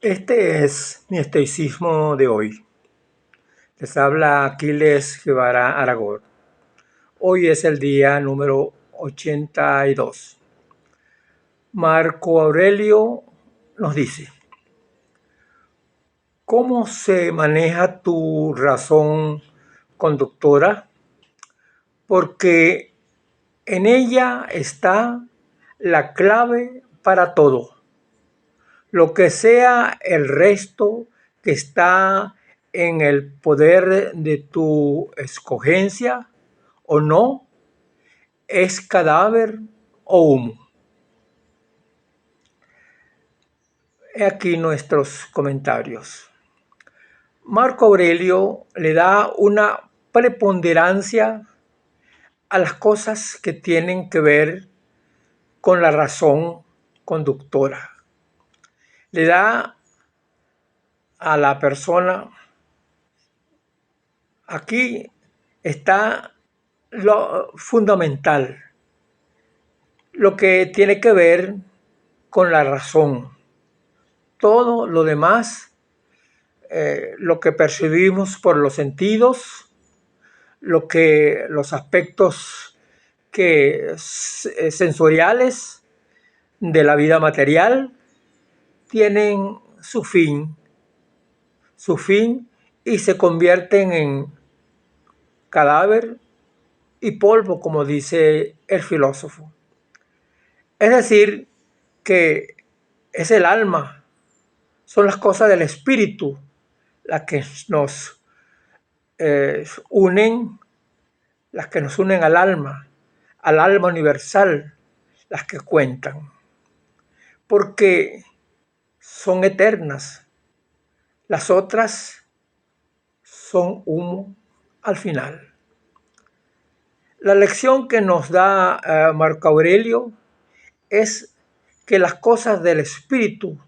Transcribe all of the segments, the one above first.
Este es mi estoicismo de hoy. Les habla Aquiles Guevara Aragón. Hoy es el día número 82. Marco Aurelio nos dice: ¿cómo se maneja tu razón conductora? Porque en ella está la clave para todo. Lo que sea el resto que está en el poder de tu escogencia o no, es cadáver o humo. He aquí nuestros comentarios. Marco Aurelio le da una preponderancia a las cosas que tienen que ver con la razón conductora. Le da a la persona, aquí está lo fundamental, lo que tiene que ver con la razón. Todo lo demás, lo que percibimos por los sentidos, los aspectos sensoriales de la vida material, tienen su fin y se convierten en cadáver y polvo, como dice el filósofo. Es decir, que es el alma, son las cosas del espíritu las que nos unen, las que nos unen al alma universal, las que cuentan, porque son eternas. Las otras son humo al final. La lección que nos da Marco Aurelio es que las cosas del espíritu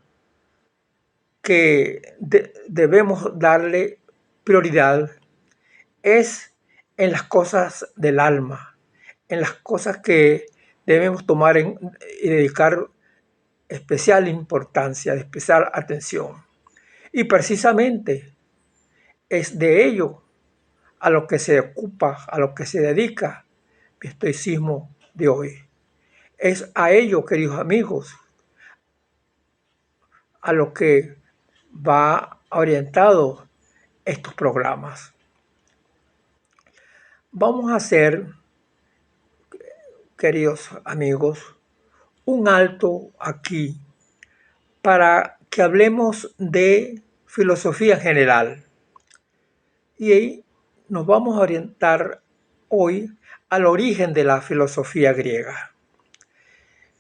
que debemos darle prioridad es en las cosas del alma, en las cosas que debemos tomar y dedicar especial importancia, especial atención. Y precisamente es de ello a lo que se ocupa, a lo que se dedica mi estoicismo de hoy. Es a ello, queridos amigos, a lo que va orientado estos programas. Vamos a hacer, queridos amigos, un alto aquí para que hablemos de filosofía general. Y ahí nos vamos a orientar hoy al origen de la filosofía griega.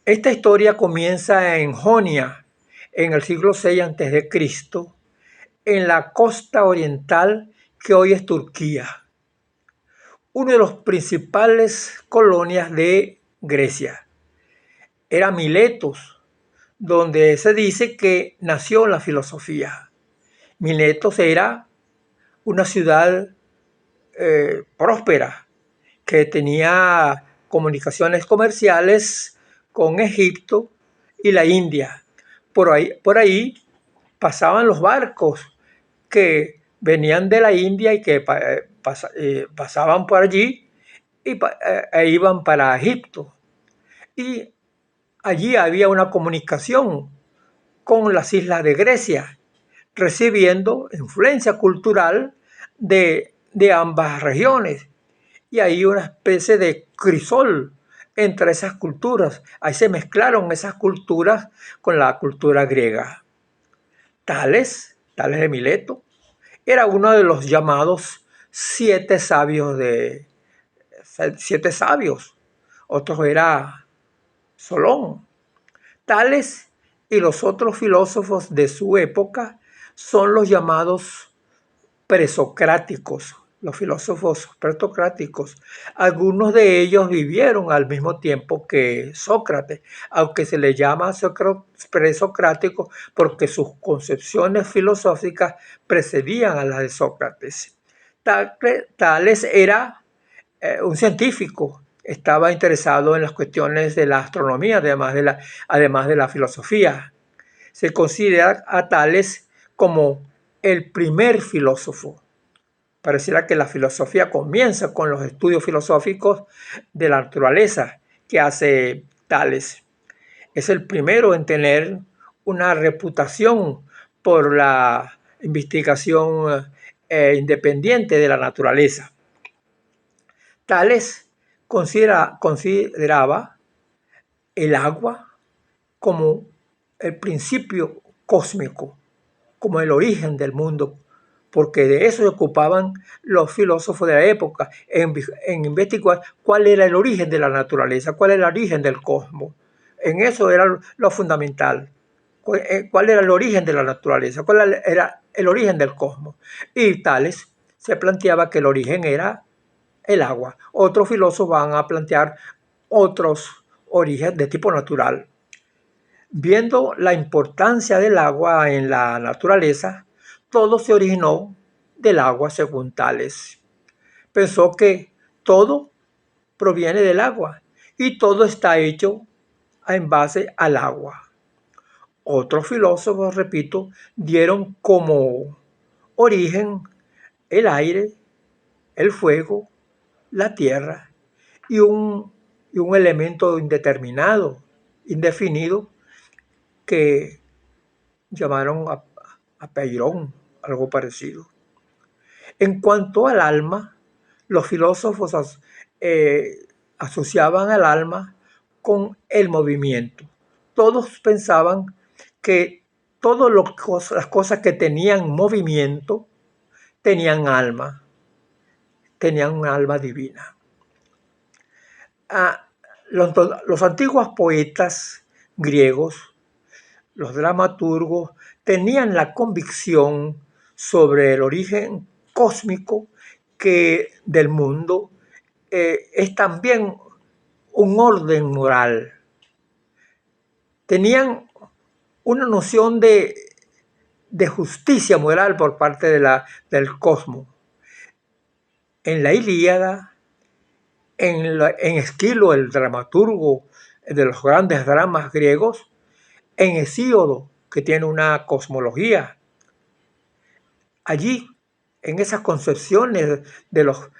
Esta historia comienza en Jonia, en el siglo VI a.C., en la costa oriental que hoy es Turquía, una de las principales colonias de Grecia. Era Miletos, donde se dice que nació la filosofía. Miletos era una ciudad próspera que tenía comunicaciones comerciales con Egipto y la India. Por ahí pasaban los barcos que venían de la India y que pasaban por allí e iban para Egipto. Y allí había una comunicación con las islas de Grecia, recibiendo influencia cultural de ambas regiones. Y hay una especie de crisol entre esas culturas. Ahí se mezclaron esas culturas con la cultura griega. Tales de Mileto, era uno de los llamados siete sabios. Otro era Solón. Tales y los otros filósofos de su época son los llamados presocráticos, los filósofos presocráticos. Algunos de ellos vivieron al mismo tiempo que Sócrates, aunque se les llama presocráticos porque sus concepciones filosóficas precedían a las de Sócrates. Tales era un científico, estaba interesado en las cuestiones de la astronomía, además de la filosofía. se considera a Tales como el primer filósofo. Pareciera que la filosofía comienza con los estudios filosóficos de la naturaleza que hace Tales. Es el primero en tener una reputación por la investigación independiente de la naturaleza. Tales consideraba el agua como el principio cósmico, como el origen del mundo, porque de eso se ocupaban los filósofos de la época, en investigar cuál era el origen de la naturaleza, cuál era el origen del cosmos. En eso era lo fundamental. ¿Cuál era el origen de la naturaleza? ¿Cuál era el origen del cosmos? Y Tales se planteaba que el origen era el agua. Otros filósofos van a plantear otros orígenes de tipo natural. Viendo la importancia del agua en la naturaleza, todo se originó del agua según Tales. Pensó que todo proviene del agua y todo está hecho en base al agua. Otros filósofos, repito, dieron como origen el aire, el fuego, la tierra y un elemento indeterminado, indefinido, que llamaron a Peirón, algo parecido. En cuanto al alma, los filósofos asociaban al alma con el movimiento. Todos pensaban que todas las cosas que tenían movimiento tenían alma, tenían un alma divina. Los antiguos poetas griegos, los dramaturgos, tenían la convicción sobre el origen cósmico del mundo es también un orden moral. Tenían una noción de justicia moral por parte del cosmos. En la Ilíada, en Esquilo, el dramaturgo de los grandes dramas griegos, en Hesíodo, que tiene una cosmología. Allí, en esas concepciones de las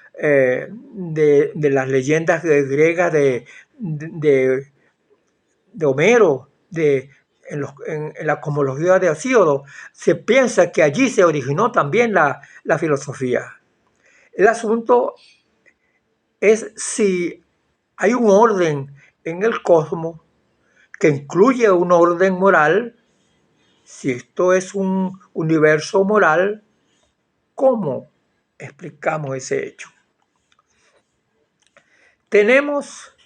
leyendas griegas de Homero, en la cosmología de Hesíodo, se piensa que allí se originó también la filosofía. El asunto es si hay un orden en el cosmos que incluye un orden moral. Si esto es un universo moral, ¿cómo explicamos ese hecho? Tenemos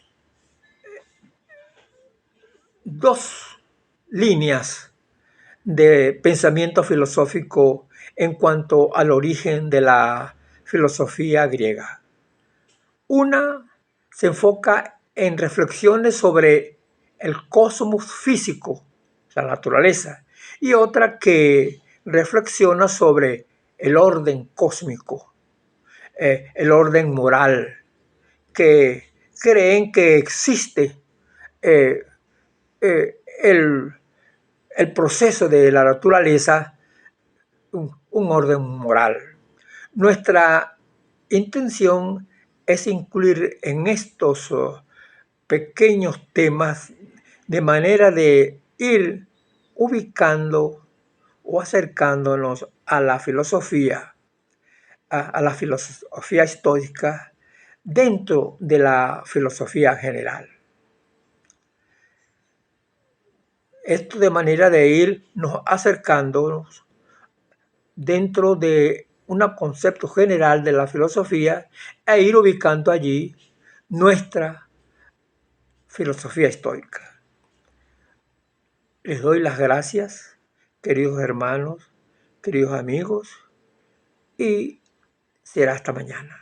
dos líneas de pensamiento filosófico en cuanto al origen de la filosofía griega. Una se enfoca en reflexiones sobre el cosmos físico, la naturaleza, y otra que reflexiona sobre el orden cósmico, el orden moral, que creen que existe el proceso de la naturaleza, un orden moral. Nuestra intención es incluir en estos pequeños temas de manera de ir ubicando o acercándonos a la filosofía, a la filosofía estoica dentro de la filosofía general. Esto de manera de irnos acercándonos dentro de un concepto general de la filosofía e ir ubicando allí nuestra filosofía estoica. Les doy las gracias, queridos hermanos, queridos amigos, y será hasta mañana.